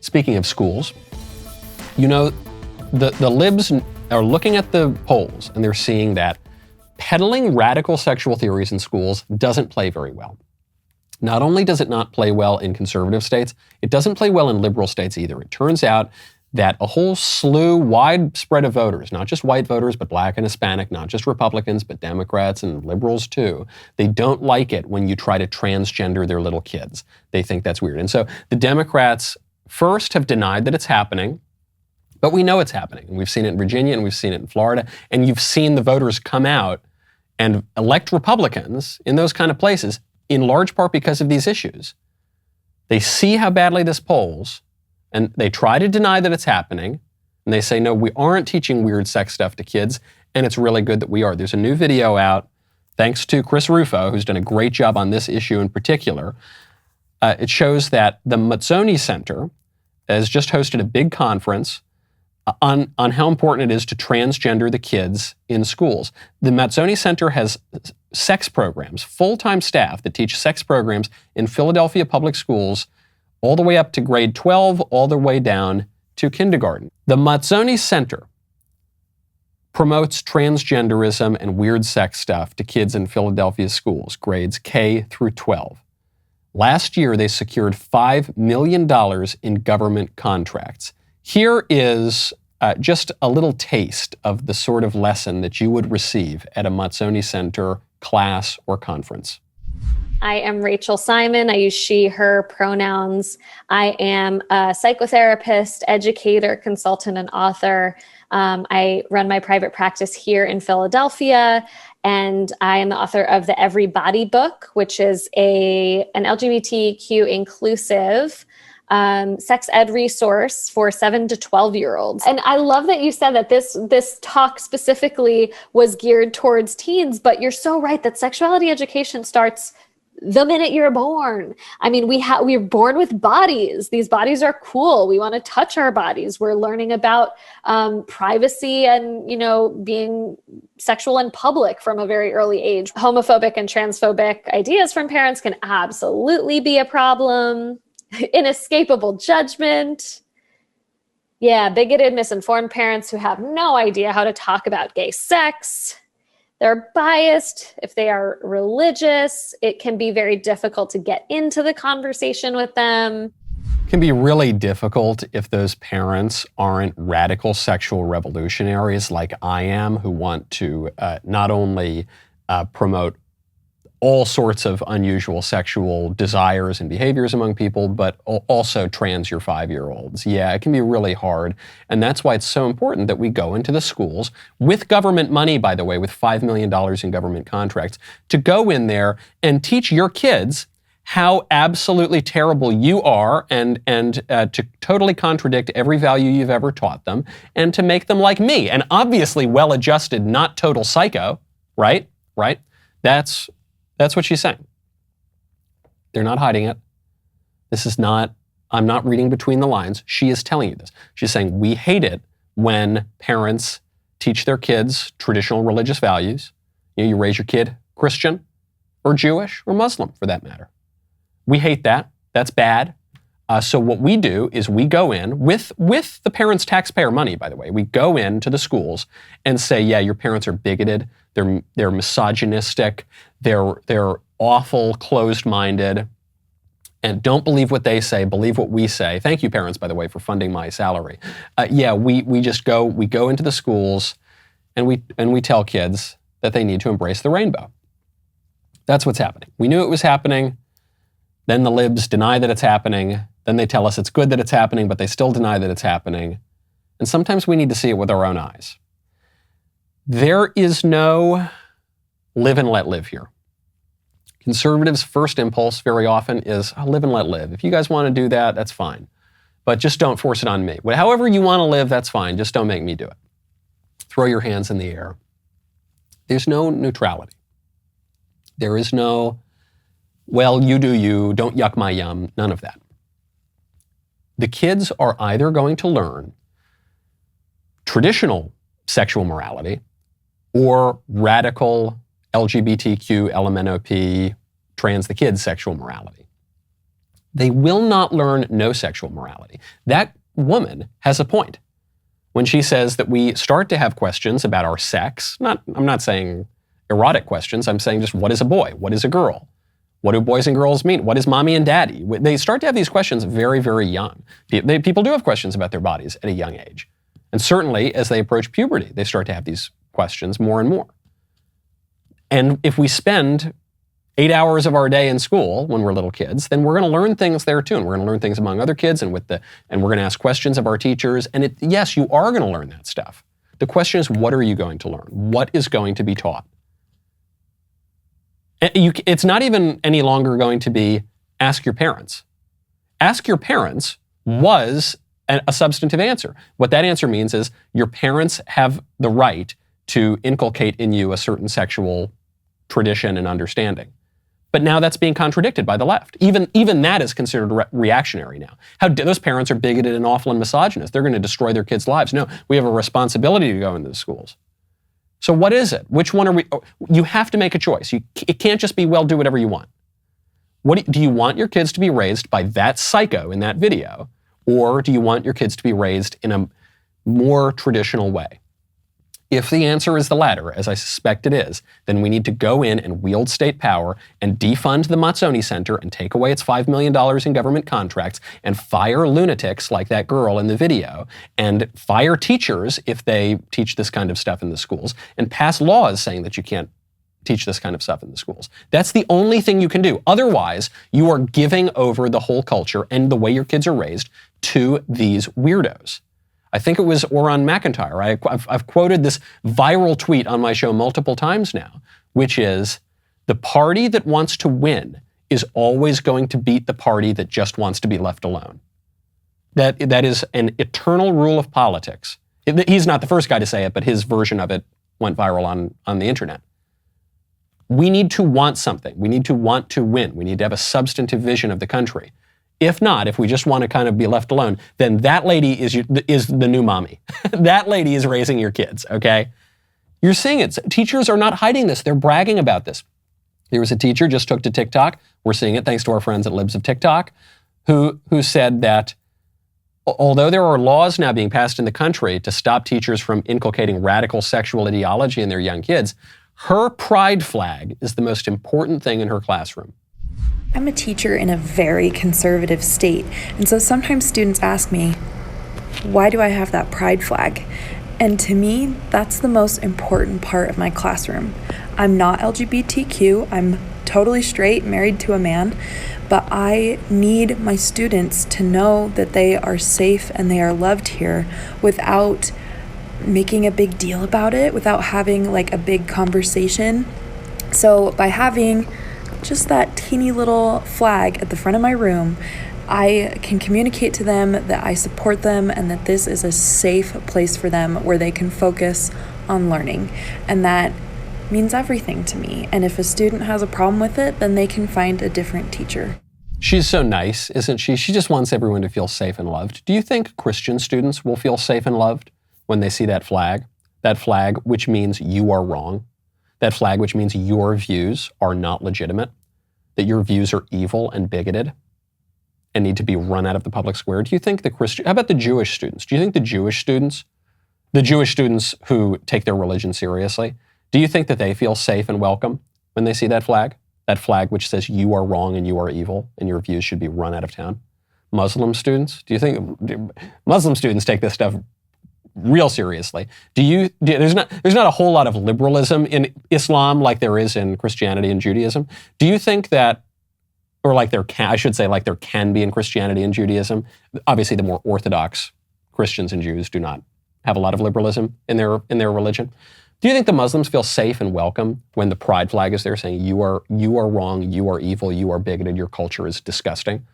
Speaking of schools, you know, the libs are looking at the polls and they're seeing that peddling radical sexual theories in schools doesn't play very well. Not only does it not play well in conservative states, it doesn't play well in liberal states either. It turns out that a whole slew, wide spread of voters, not just white voters, but black and Hispanic, not just Republicans, but Democrats and liberals too, they don't like it when you try to transgender their little kids. They think that's weird. And so the Democrats first have denied that it's happening, but we know it's happening. And we've seen it in Virginia and we've seen it in Florida. And you've seen the voters come out and elect Republicans in those kind of places, in large part because of these issues. They see how badly this polls, and they try to deny that it's happening. And they say, no, we aren't teaching weird sex stuff to kids. And it's really good that we are. There's a new video out, thanks to Chris Rufo, who's done a great job on this issue in particular. It shows that the Mazzoni Center has just hosted a big conference on how important it is to transgender the kids in schools. The Mazzoni Center has sex programs, full-time staff that teach sex programs in Philadelphia public schools all the way up to grade 12, all the way down to kindergarten. The Mazzoni Center promotes transgenderism and weird sex stuff to kids in Philadelphia schools, grades K through 12. Last year, they secured $5 million in government contracts. Here is just a little taste of the sort of lesson that you would receive at a Mazzoni Center class or conference. I am Rachel Simon. I use she, her pronouns. I am a psychotherapist, educator, consultant, and author. I run my private practice here in Philadelphia, and I am the author of the Every Body book, which is an LGBTQ inclusive sex ed resource for 7 to 12-year-olds. And I love that you said that this talk specifically was geared towards teens, but you're so right that sexuality education starts the minute you're born. I mean, we're born with bodies. These bodies are cool. We want to touch our bodies. We're learning about privacy and, being sexual in public from a very early age. Homophobic and transphobic ideas from parents can absolutely be a problem. Inescapable judgment. Yeah, bigoted, misinformed parents who have no idea how to talk about gay sex. They're biased. If they are religious, it can be very difficult to get into the conversation with them. It can be really difficult if those parents aren't radical sexual revolutionaries like I am, who want to not only promote all sorts of unusual sexual desires and behaviors among people, but also trans your 5-year-olds. Yeah, it can be really hard. And that's why it's so important that we go into the schools with government money, by the way, with $5 million in government contracts, to go in there and teach your kids how absolutely terrible you are and to totally contradict every value you've ever taught them and to make them like me. And obviously well-adjusted, not total psycho, right? Right? That's what she's saying. They're not hiding it. I'm not reading between the lines. She is telling you this. She's saying, we hate it when parents teach their kids traditional religious values. You raise your kid Christian or Jewish or Muslim, for that matter. We hate that. That's bad. So what we do is we go in with the parents' taxpayer money, by the way. We go into the schools and say, yeah, your parents are bigoted. They're misogynistic. They're awful, closed-minded, and don't believe what they say. Believe what we say. Thank you, parents, by the way, for funding my salary. We go into the schools and we tell kids that they need to embrace the rainbow. That's what's happening. We knew it was happening. Then the libs deny that it's happening. Then they tell us it's good that it's happening, but they still deny that it's happening. And sometimes we need to see it with our own eyes. There is no live and let live here. Conservatives' first impulse very often is live and let live. If you guys want to do that, that's fine. But just don't force it on me. However you want to live, that's fine. Just don't make me do it. Throw your hands in the air. There's no neutrality. There is no, well, you do you, don't yuck my yum, none of that. The kids are either going to learn traditional sexual morality or radical LGBTQ, LMNOP, trans the kids sexual morality. They will not learn no sexual morality. That woman has a point when she says that we start to have questions about our sex. I'm not saying erotic questions. I'm saying just what is a boy? What is a girl? What do boys and girls mean? What is mommy and daddy? They start to have these questions very, very young. People do have questions about their bodies at a young age. And certainly as they approach puberty, they start to have these questions more and more. And if we spend 8 hours of our day in school when we're little kids, then we're going to learn things there too. And we're going to learn things among other kids and we're going to ask questions of our teachers. And yes, you are going to learn that stuff. The question is, what are you going to learn? What is going to be taught? It's not even any longer going to be ask your parents. Ask your parents was a substantive answer. What that answer means is your parents have the right to inculcate in you a certain sexual tradition and understanding. But now that's being contradicted by the left. Even that is considered reactionary now. Those parents are bigoted and awful and misogynist. They're going to destroy their kids' lives. No, we have a responsibility to go into the schools. So what is it? Which one are we? You have to make a choice. It can't just be, well, do whatever you want. Do you want your kids to be raised by that psycho in that video? Or do you want your kids to be raised in a more traditional way? If the answer is the latter, as I suspect it is, then we need to go in and wield state power and defund the Mazzoni Center and take away its $5 million in government contracts and fire lunatics like that girl in the video and fire teachers if they teach this kind of stuff in the schools and pass laws saying that you can't teach this kind of stuff in the schools. That's the only thing you can do. Otherwise, you are giving over the whole culture and the way your kids are raised to these weirdos. I think it was Oran McIntyre. I've quoted this viral tweet on my show multiple times now, which is, the party that wants to win is always going to beat the party that just wants to be left alone. That is an eternal rule of politics. He's not the first guy to say it, but his version of it went viral on the internet. We need to want something. We need to want to win. We need to have a substantive vision of the country. If not, if we just want to kind of be left alone, then that lady is the new mommy. That lady is raising your kids, okay? You're seeing it. Teachers are not hiding this. They're bragging about this. There was a teacher just took to TikTok. We're seeing it thanks to our friends at Libs of TikTok, who said that although there are laws now being passed in the country to stop teachers from inculcating radical sexual ideology in their young kids, her pride flag is the most important thing in her classroom. I'm a teacher in a very conservative state, and so sometimes students ask me, why do I have that pride flag? And to me, that's the most important part of my classroom. I'm not LGBTQ, I'm totally straight, married to a man, but I need my students to know that they are safe and they are loved here without making a big deal about it, without having like a big conversation. So by having just that teeny little flag at the front of my room, I can communicate to them that I support them and that this is a safe place for them where they can focus on learning. And that means everything to me. And if a student has a problem with it, then they can find a different teacher. She's so nice, isn't she? She just wants everyone to feel safe and loved. Do you think Christian students will feel safe and loved when they see that flag? That flag which means you are wrong. That flag which means your views are not legitimate, that your views are evil and bigoted and need to be run out of the public square. Do you think how about the Jewish students? Do you think the Jewish students who take their religion seriously, do you think that they feel safe and welcome when they see that flag? That flag which says you are wrong and you are evil and your views should be run out of town? Muslim students, do you think Muslim students take this stuff real seriously? There's not a whole lot of liberalism in Islam like there is in Christianity and Judaism. Do you think that, or like there can be in Christianity and Judaism? Obviously, the more orthodox Christians and Jews do not have a lot of liberalism in their religion. Do you think the Muslims feel safe and welcome when the pride flag is there saying you are wrong, you are evil, you are bigoted, your culture is disgusting?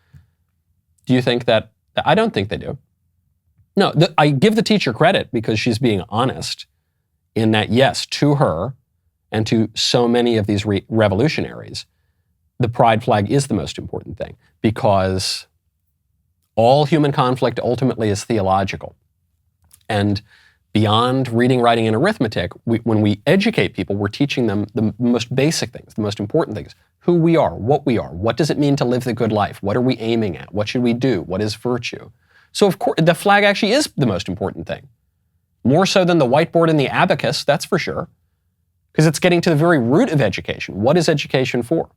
Do you think that? I don't think they do. No, I give the teacher credit because she's being honest in that, yes, to her and to so many of these revolutionaries, the pride flag is the most important thing because all human conflict ultimately is theological. And beyond reading, writing, and arithmetic, when we educate people, we're teaching them the most basic things, the most important things. who we are, what does it mean to live the good life, what are we aiming at, what should we do, what is virtue. So of course, the flag actually is the most important thing. More so than the whiteboard and the abacus, that's for sure. Because it's getting to the very root of education. What is education for?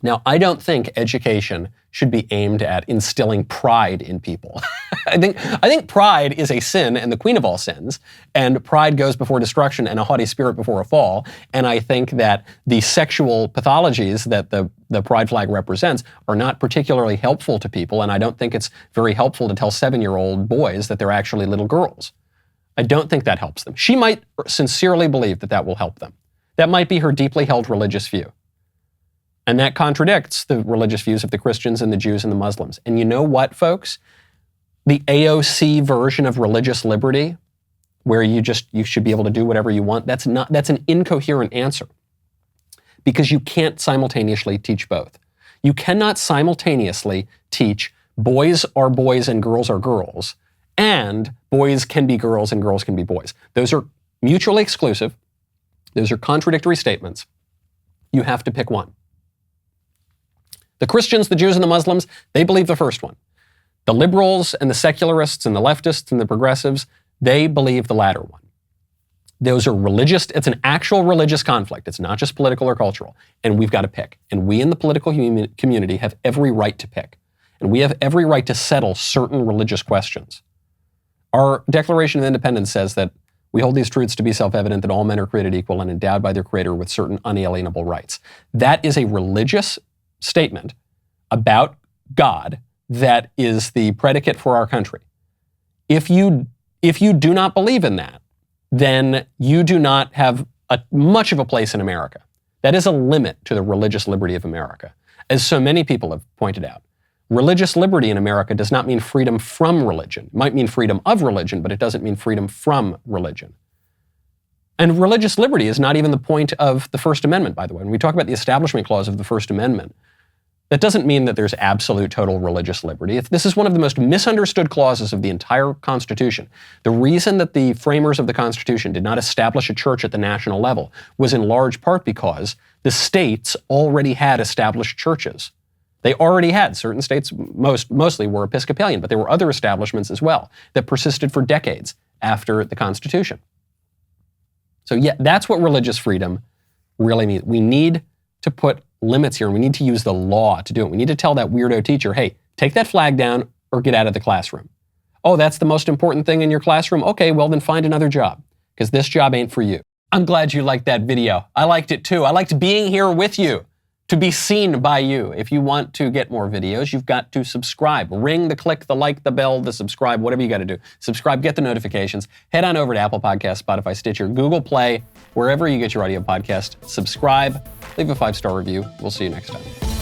Now, I don't think education should be aimed at instilling pride in people. I think pride is a sin and the queen of all sins, and pride goes before destruction and a haughty spirit before a fall. And I think that the sexual pathologies that the pride flag represents are not particularly helpful to people, and I don't think it's very helpful to tell 7-year-old boys that they're actually little girls. I don't think that helps them. She might sincerely believe that that will help them. That might be her deeply held religious view. And that contradicts the religious views of the Christians and the Jews and the Muslims. And you know what, folks? The AOC version of religious liberty, where you should be able to do whatever you want, that's an incoherent answer. Because you can't simultaneously teach both. You cannot simultaneously teach boys are boys and girls are girls, and boys can be girls and girls can be boys. Those are mutually exclusive. Those are contradictory statements. You have to pick one. The Christians, the Jews, and the Muslims, they believe the first one. The liberals and the secularists and the leftists and the progressives, they believe the latter one. Those are religious, it's an actual religious conflict. It's not just political or cultural. And we've got to pick. And we in the political community have every right to pick. And we have every right to settle certain religious questions. Our Declaration of Independence says that we hold these truths to be self-evident that all men are created equal and endowed by their Creator with certain unalienable rights. That is a religious statement about God that is the predicate for our country. If you do not believe in that, then you do not have much of a place in America. That is a limit to the religious liberty of America. As so many people have pointed out, religious liberty in America does not mean freedom from religion. It might mean freedom of religion, but it doesn't mean freedom from religion. And religious liberty is not even the point of the First Amendment, by the way. When we talk about the Establishment Clause of the First Amendment, that doesn't mean that there's absolute total religious liberty. This is one of the most misunderstood clauses of the entire Constitution. The reason that the framers of the Constitution did not establish a church at the national level was in large part because the states already had established churches. They already had. Certain states, mostly were Episcopalian, but there were other establishments as well that persisted for decades after the Constitution. So yeah, that's what religious freedom really means. We need to put limits here, and we need to use the law to do it. We need to tell that weirdo teacher, hey, take that flag down or get out of the classroom. Oh, that's the most important thing in your classroom? Okay, well then find another job, because this job ain't for you. I'm glad you liked that video. I liked it too. I liked being here with you, to be seen by you. If you want to get more videos, you've got to subscribe. Ring the click, the like, the bell, the subscribe, whatever you got to do. Subscribe, get the notifications. Head on over to Apple Podcasts, Spotify, Stitcher, Google Play, wherever you get your audio podcast. Subscribe, leave a 5-star review. We'll see you next time.